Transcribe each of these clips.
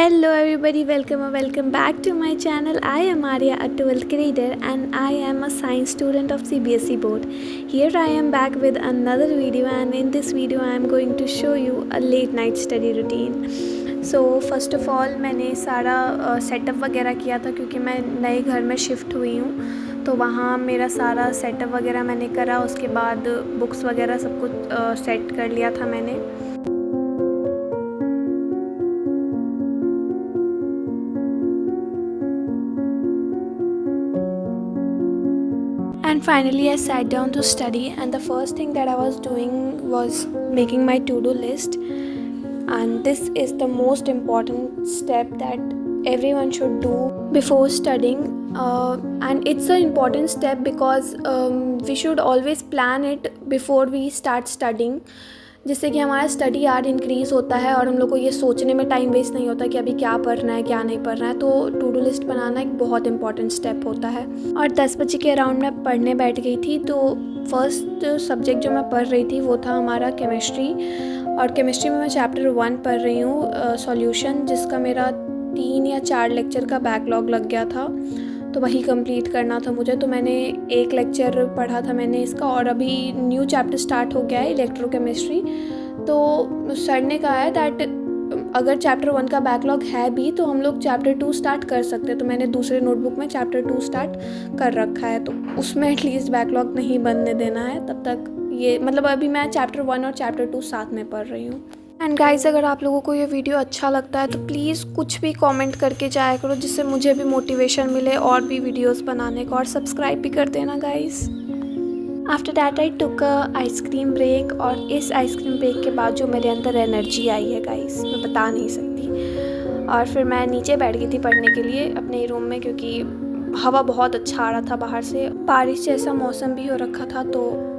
Hello everybody, welcome or welcome back to my channel. I am Arya, a 12th grader, and I am a science student of CBSE board. Here I am back with another video, and in this video I am going to show you a late night study routine. So first of all मैंने सारा setup वगैरह किया था क्योंकि मैं नए घर में शिफ्ट हुई हूँ, तो वहाँ मेरा सारा सेटअप वगैरह मैंने करा। उसके बाद बुक्स वगैरह सब कुछ सेट कर लिया था मैंने। And finally I sat down to study, and the first thing that I was doing was making my to-do list. And this is the most important step that everyone should do before studying, and it's an important step because we should always plan it before we start studying, जिससे कि हमारा study our increase होता है और हम लोग को ये सोचने में टाइम वेस्ट नहीं होता कि अभी क्या पढ़ना है क्या नहीं पढ़ना है। तो टू डू लिस्ट बनाना एक बहुत इंपॉर्टेंट स्टेप होता है। और 10 बजे के अराउंड मैं पढ़ने बैठ गई थी। तो फर्स्ट सब्जेक्ट जो मैं पढ़ रही थी वो था हमारा केमिस्ट्री, और केमिस्ट्री में मैं चैप्टर 1 पढ़ रही हूँ, सॉल्यूशन, जिसका मेरा 3 या 4 लेक्चर का बैकलॉग लग गया था, तो वही कंप्लीट करना था मुझे। तो मैंने एक लेक्चर पढ़ा था मैंने इसका, और अभी न्यू चैप्टर स्टार्ट हो गया है इलेक्ट्रोकेमिस्ट्री। तो सर ने कहा है दैट अगर चैप्टर 1 का बैकलॉग है भी तो हम लोग चैप्टर 2 स्टार्ट कर सकते हैं। तो मैंने दूसरे नोटबुक में चैप्टर 2 स्टार्ट कर रखा है, तो उसमें एटलीस्ट बैकलॉग नहीं बनने देना है तब तक। ये मतलब अभी मैं चैप्टर 1 और चैप्टर 2 साथ में पढ़ रही हूँ। एंड गाइस, अगर आप लोगों को ये वीडियो अच्छा लगता है तो प्लीज़ कुछ भी कमेंट करके जाया करो, जिससे मुझे भी मोटिवेशन मिले और भी वीडियोस बनाने का, और सब्सक्राइब भी कर देना guys. After that I took a ice cream break, और इस आइसक्रीम ब्रेक के बाद जो मेरे अंदर एनर्जी आई है गाइस, मैं बता नहीं सकती। और फिर मैं नीचे बैठ गई थी पढ़ने के लिए अपने रूम में, क्योंकि हवा बहुत अच्छा आ रहा था बाहर से, बारिश जैसा मौसम भी हो रखा था, तो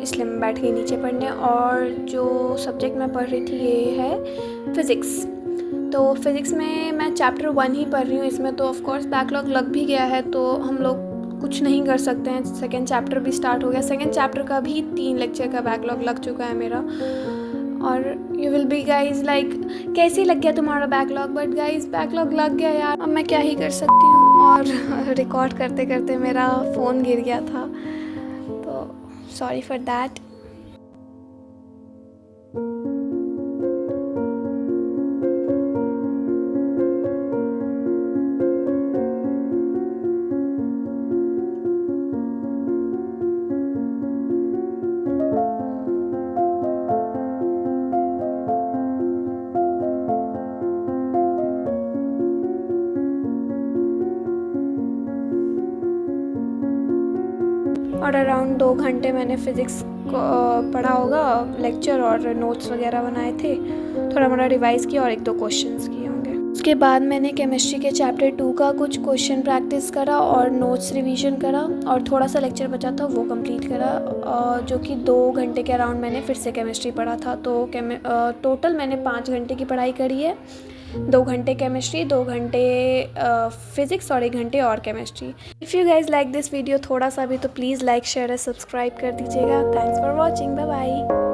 इसलिए मैं बैठ गई नीचे पढ़ने। और जो सब्जेक्ट मैं पढ़ रही थी ये है फ़िज़िक्स। तो फिज़िक्स में मैं चैप्टर 1 ही पढ़ रही हूँ। इसमें तो ऑफ कोर्स बैकलॉग लग भी गया है, तो हम लोग कुछ नहीं कर सकते हैं। सेकेंड चैप्टर भी स्टार्ट हो गया, सेकेंड चैप्टर का भी 3 लेक्चर का बैकलॉग लग चुका है मेरा। और you will be guys like, कैसे लग गया तुम्हारा बैकलॉग? बट गाइज बैकलॉग लग गया यार, अब मैं क्या ही कर सकती हूँ। और रिकॉर्ड करते करते मेरा फ़ोन गिर गया था, तो sorry for that. और अराउंड 2 घंटे मैंने फ़िज़िक्स को पढ़ा होगा, लेक्चर और नोट्स वगैरह बनाए थे, थोड़ा मोड़ा रिवाइज़ किया और 1-2 क्वेश्चंस किए होंगे। उसके बाद मैंने केमिस्ट्री के चैप्टर 2 का कुछ क्वेश्चन प्रैक्टिस करा और नोट्स रिवीजन करा, और थोड़ा सा लेक्चर बचा था वो कंप्लीट करा, जो कि 2 घंटे के अराउंड मैंने फिर से केमिस्ट्री पढ़ा था। तो टोटल मैंने 5 घंटे की पढ़ाई करी है। 2 घंटे केमिस्ट्री, 2 घंटे फिज़िक्स और 1 घंटे और chemistry. If you guys like this video थोड़ा सा भी, तो प्लीज़ लाइक, शेयर और सब्सक्राइब कर दीजिएगा। Thanks for watching, bye bye.